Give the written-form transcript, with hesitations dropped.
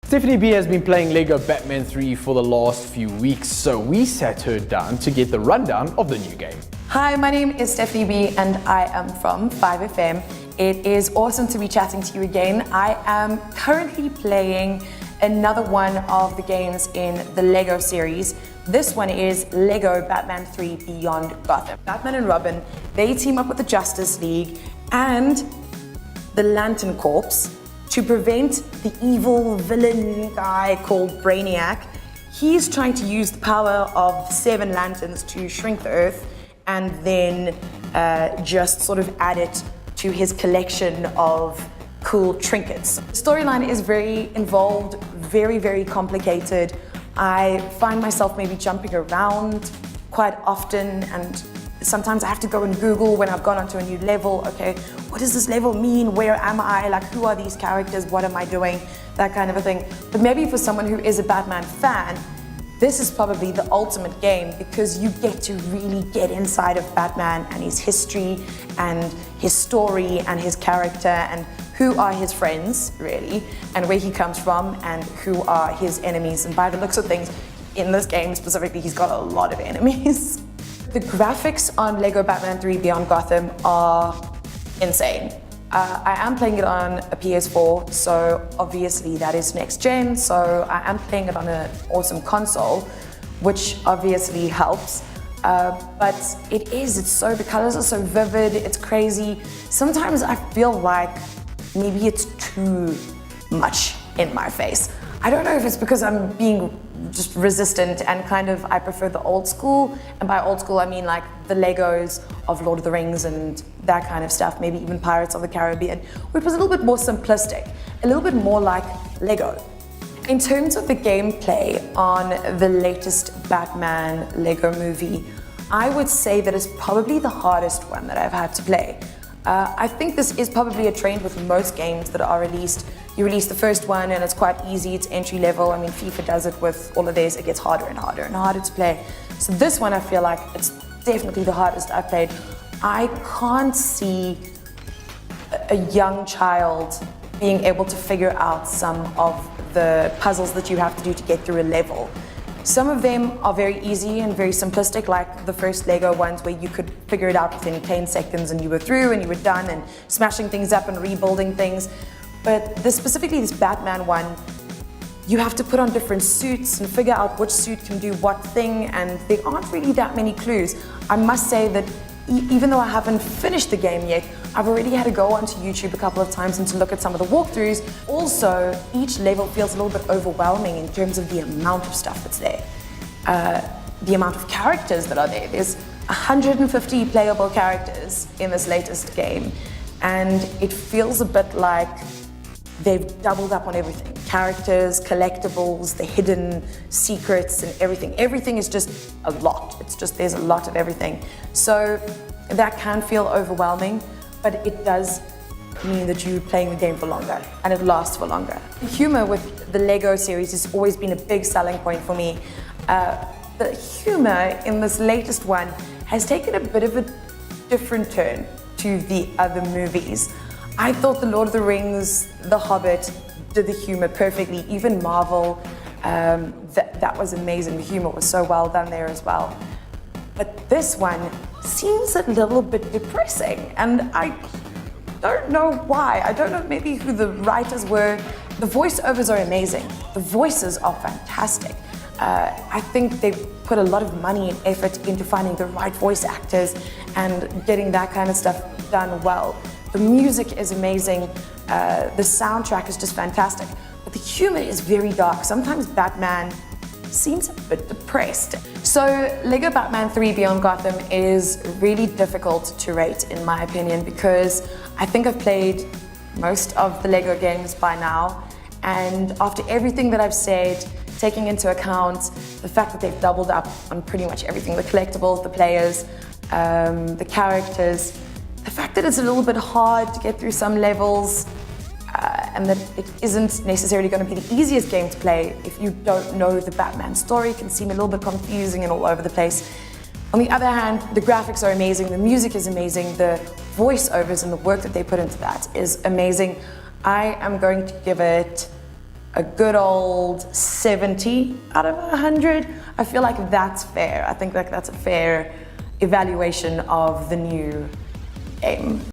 Stephanie B has been playing Lego Batman 3 for the last few weeks, so we sat her down to get the rundown of the new game. Hi, my name is Stephanie B and I am from 5FM. It is awesome to be chatting to you again. I am currently playing another one of the games in the Lego series. This one is Lego Batman 3 Beyond Gotham. Batman and Robin, they team up with the Justice League and the Lantern Corps to prevent the evil villain guy called Brainiac. He's trying to use the power of 7 lanterns to shrink the Earth and then just sort of add it to his collection of cool trinkets. The storyline is very involved, very, very complicated. I find myself maybe jumping around quite often, and sometimes I have to go and Google when I've gone onto a new level. Okay, what does this level mean? Where am I? Like, who are these characters? What am I doing? That kind of a thing. But maybe for someone who is a Batman fan, this is probably the ultimate game because you get to really get inside of Batman and his history and his story and his character and who are his friends, really, and where he comes from and who are his enemies. And by the looks of things, in this game specifically, he's got a lot of enemies. The graphics on Lego Batman 3 Beyond Gotham are insane. I am playing it on a PS4, so obviously that is next gen, so I am playing it on an awesome console, which obviously helps. But the colors are so vivid, it's crazy. Sometimes I feel like maybe it's too much in my face. I don't know if it's because I'm being just resistant and I prefer the old school, and by old school I mean like the Legos of Lord of the Rings and that kind of stuff, maybe even Pirates of the Caribbean, which was a little bit more simplistic, a little bit more like Lego. In terms of the gameplay on the latest Batman Lego movie, I would say that it's probably the hardest one that I've had to play. I think this is probably a trend with most games that are released. You release the first one and it's quite easy, it's entry level. I mean, FIFA does it with all of theirs, it gets harder and harder and harder to play. So this one I feel like it's definitely the hardest I've played. I can't see a young child being able to figure out some of the puzzles that you have to do to get through a level. Some of them are very easy and very simplistic, like the first Lego ones where you could figure it out within 10 seconds and you were through and you were done and smashing things up and rebuilding things. But specifically this Batman one, you have to put on different suits and figure out which suit can do what thing, and there aren't really that many clues. I must say that even though I haven't finished the game yet, I've already had to go onto YouTube a couple of times and to look at some of the walkthroughs. Also, each level feels a little bit overwhelming in terms of the amount of stuff that's there. The amount of characters that are there. There's 150 playable characters in this latest game, and it feels a bit like they've doubled up on everything. Characters, collectibles, the hidden secrets and everything. Everything is just a lot. It's just, there's a lot of everything. So that can feel overwhelming, but it does mean that you're playing the game for longer and it lasts for longer. The humor with the Lego series has always been a big selling point for me. The humor in this latest one has taken a bit of a different turn to the other movies. I thought The Lord of the Rings, The Hobbit did the humor perfectly. Even Marvel, that was amazing. The humor was so well done there as well. But this one seems a little bit depressing, and I don't know why. I don't know maybe who the writers were. The voiceovers are amazing. The voices are fantastic. I think they put a lot of money and effort into finding the right voice actors and getting that kind of stuff done well. The music is amazing, the soundtrack is just fantastic, but the humor is very dark. Sometimes Batman seems a bit depressed. So Lego Batman 3 Beyond Gotham is really difficult to rate in my opinion, because I think I've played most of the Lego games by now, and after everything that I've said, taking into account the fact that they've doubled up on pretty much everything, the collectibles, the players, the characters, the fact that it's a little bit hard to get through some levels, and that it isn't necessarily going to be the easiest game to play if you don't know the Batman story. It can seem a little bit confusing and all over the place. On the other hand, the graphics are amazing, the music is amazing, the voiceovers and the work that they put into that is amazing. I am going to give it a good old 70 out of 100. I feel like that's fair. I think like that's a fair evaluation of the new game.